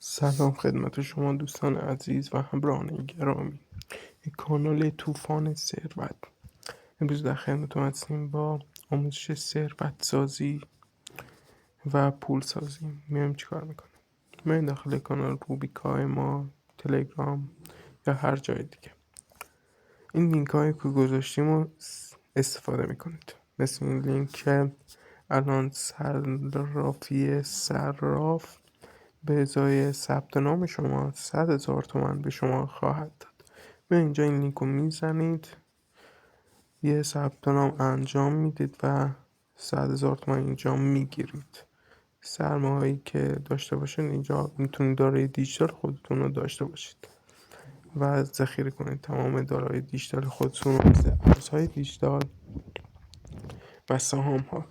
سلام خدمت شما دوستان عزیز و همراهان گرامی کانال طوفان ثروت. امروز در خدمتتون هستیم با آموزش ثروت سازی و پول سازی. میایم چیکار میکنیم؟ میایم داخل کانال روبیکای ما، تلگرام یا هر جای دیگه این لینک هایی که گذاشتیم رو استفاده میکنید. مثل این لینک که الان صراف به ازای ثبت نام شما 100,000 تومان به شما خواهد داد. به اینجا این لینک رو میزنید، یه ثبت نام انجام میدید و 100,000 تومان اینجا میگیرید. سرمایه‌ای که داشته باشین اینجا میتونید دارایی دیجیتال خودتون رو داشته باشید و ذخیره کنید تمام دارایی دیجیتال خودتون رو، مثل ارزهای دیجیتال و سهام ها.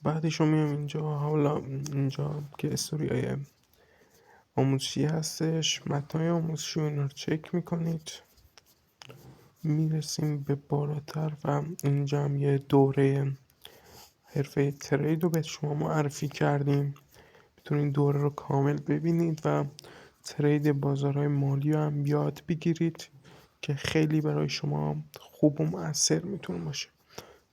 بعدش رو میام اینجا. حالا اینجا که استوریای آموزشی هستش، متنای آموزشی رو چک میکنید. میرسیم به بالاتر و اینجا هم یه دوره حرفه ترید رو به شما معرفی کردیم. میتونید دوره رو کامل ببینید و ترید بازارهای مالی رو هم یاد بگیرید که خیلی برای شما خوب و مؤثر میتونه باشه.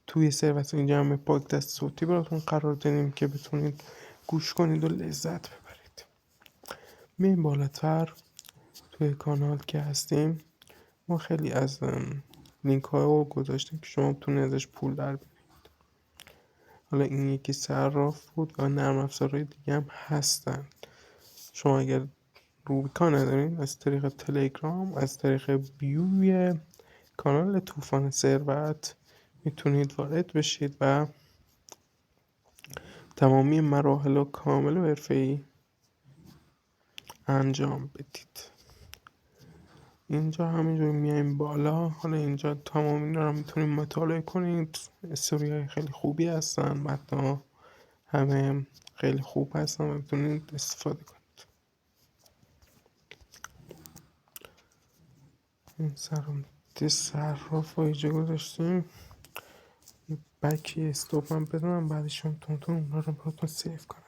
توی ثروت اینجا هم پادکست صوتی براتون قرار دادیم که بتونید گوش کنید و لذت ببرید. میریم بالاتر. توی کانال که هستیم ما خیلی از لینک ها رو گذاشتیم که شما بتونید ازش پول در بیارید. حالا این یکی صراف بود و نرم افزارهای دیگه هم هستن. شما اگر روبیکا ندارین، از طریق تلگرام، از طریق بیوی کانال طوفان ثروت میتونید وارد بشید و تمامی مراحل و کامل و حرفه‌ای انجام بدید. اینجا همینجور میایم بالا. حالا اینجا تمام اینا رو میتونید مطالعه کنید. استوری های خیلی خوبی هستن، متن همه خیلی خوب هستن و میتونید استفاده کنید. این صراف رو اینجا گذاشتیم. بکی استوب هم بدونم، بعدش هم تونتون اونا رو براتون سیف کنم.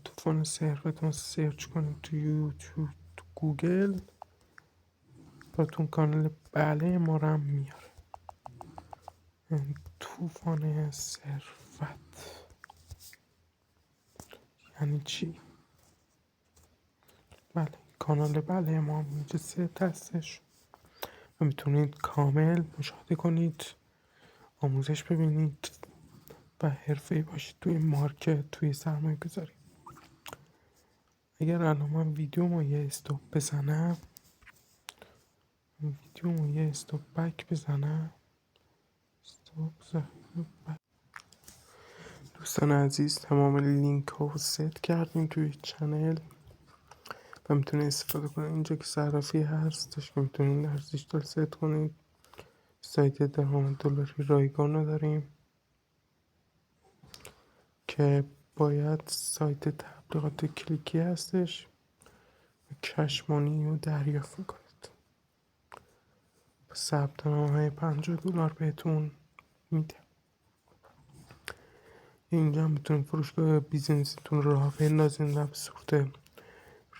طوفان ثروت سرچ کنید تو یوتیوب، تو گوگل، براتون کانال بله ما رو هم میاره. طوفان ثروت یعنی چی؟ بله، کانال بله ما اینجا ست هستش و میتونید کامل مشاهده کنید، آموزش ببینید و حرفه‌ای باشید توی مارکت، توی سرمایه گذاری. اگر الان من ویدیومو یه استوب بزنم، یه استوب بک بزنم، دوستان عزیز تمام لینک ها رو ست کردیم توی چنل و میتونید استفاده کنید. اینجا که صرافی هستش که میتونید در دیجیتال ست کنید. سایت درآمد دلاری رایگان رو داریم که باید سایت تبلیغات کلیکی هستش و کشمانی رو دریافت میکنید. ثبت نام های $50 بهتون میده. اینجا هم میتونید فروشگاه بیزنستون رو راه بندازید و به صورت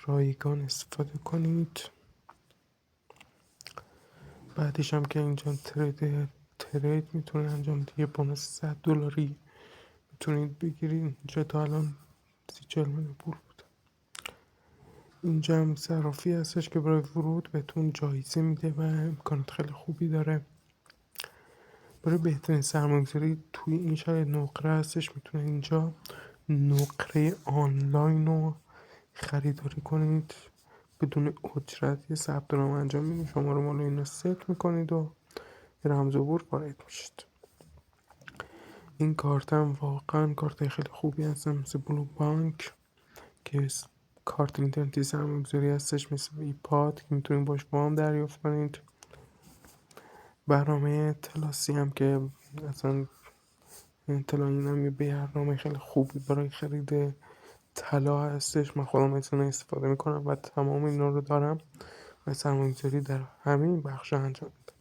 رایگان استفاده کنید. بعدش هم که اینجا ترید میتونید انجام دیگه. بونس $100 میتونید بگیرید. اینجا تا الان 40 میلیون پول بود. اینجا هم صرافی هستش که برای ورود بهتون جایزه میده و امکانات خیلی خوبی داره. برای بهترین سرمایه‌گذاری توی این شرایط نقره هستش. میتونید اینجا نقره آنلاین رو خریداری کنید بدون اجرت. یه ثبت نام انجام میدید، شماره مال اینو ست میکنید و رمز عبور وارد میشید. این کارت هم واقعا کارت خیلی خوبی هستن، مثل بلو بانک که کارت اینترنتی سرمایه‌گذاری هستش، مثل ایپاد که میتونید باش وام دریافت کنید. برنامه تلاسی هم که اصلا این هم یه برنامه خیلی خوبی برای خرید طلا هستش. من خودم از اون استفاده میکنم و تمام اینا رو دارم و سرمایه‌گذاری در همین بخش انجام میدم.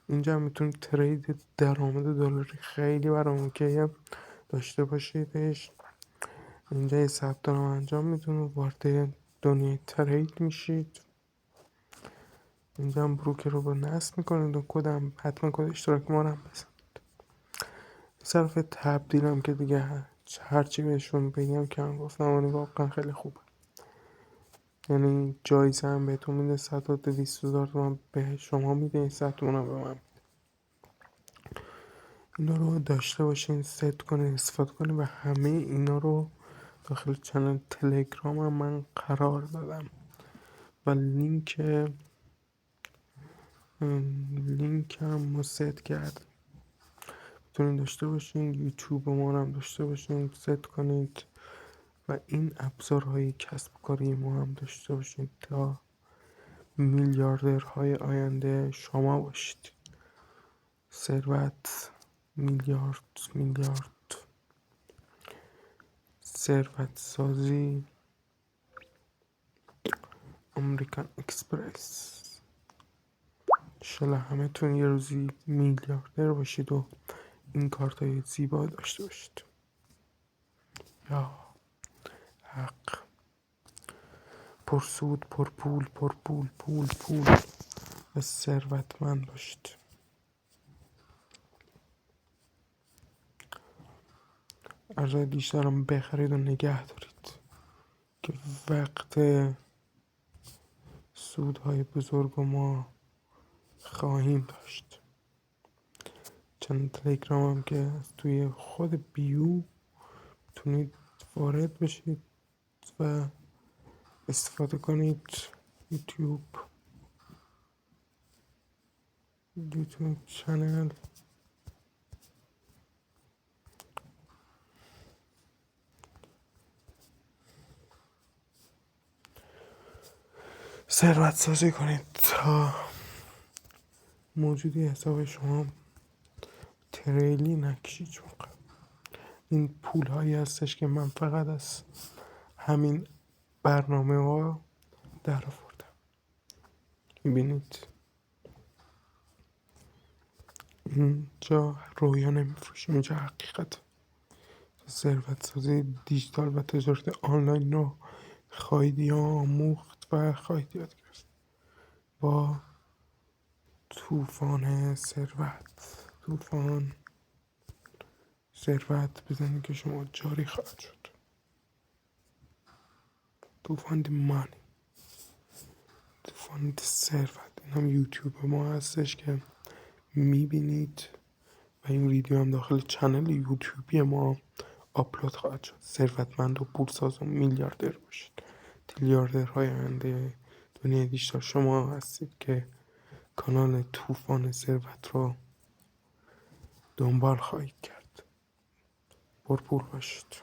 اینجا هم میتونید ترید درآمد دلاری خیلی برام اوکیه داشته باشیدش. اینجا یه ثبت نام انجام میدون و وارد دنیای ترید میشید. اینجا هم بروکر رو با نصب میکنید و کدم حتما کد اشتراک ما رو هم بزنید. صرف تبدیل هم که دیگه هرچی بهشون بگم که هم گفتم واقعا خیلی خوبه. یعنی جایزه هم بهتون میده 100 تا 200,000 تومان به شما میده، این 100 تومان هم به من میده. اینا رو داشته باشین، ست کنین، استفاده کنین و همه اینا رو داخل چنل تلگرام هم من قرار دادم و لینک هم ما ست کرد میتونین داشته باشین. یوتیوب ما هم داشته باشین، ست کنید و این ابزارهای کسب کاری ما هم داشته باشین تا میلیاردرهای آینده شما باشید. ثروت میلیارد ثروت سازی امریکن اکسپرس. انشالله همه تون یه روزی میلیاردر باشید و این کارتای زیبا داشته باشید. یا حق. پرسود، پرپول، پول و ثروتمند باشید. ارزای بیشترم بخرید و نگه دارید که وقت سودهای بزرگ ما خواهیم داشت. چند تلگرام هم که توی خود بیو میتونید وارد بشید و استفاده کنید. یوتیوب چنل ثروت سازی کنید تا موجودی حساب شما تریلی نکشید. چون این پول هایی هستش که من فقط از همین برنامه ها در آوردم. میبینید اینجا رویا نمیفروشیم، اینجا حقیقت. ثروت سازی دیجیتال و تجارت آنلاین رو خواهید آموخت و خواهید یاد گرفت با طوفان ثروت بزنید که شما جاری خواهد شد. طوفان مانی، طوفان ثروت. این هم یوتیوب ما هستش که میبینید و این ویدیو هم داخل چنل یوتیوبی ما آپلود خواهد شد. ثروتمند و پولساز و میلیاردر باشید. تریلیاردرهای آینده دنیای دیجیتال شما هستید که کانال طوفان ثروت رو دنبال خواهید کرد. پرپول باشید.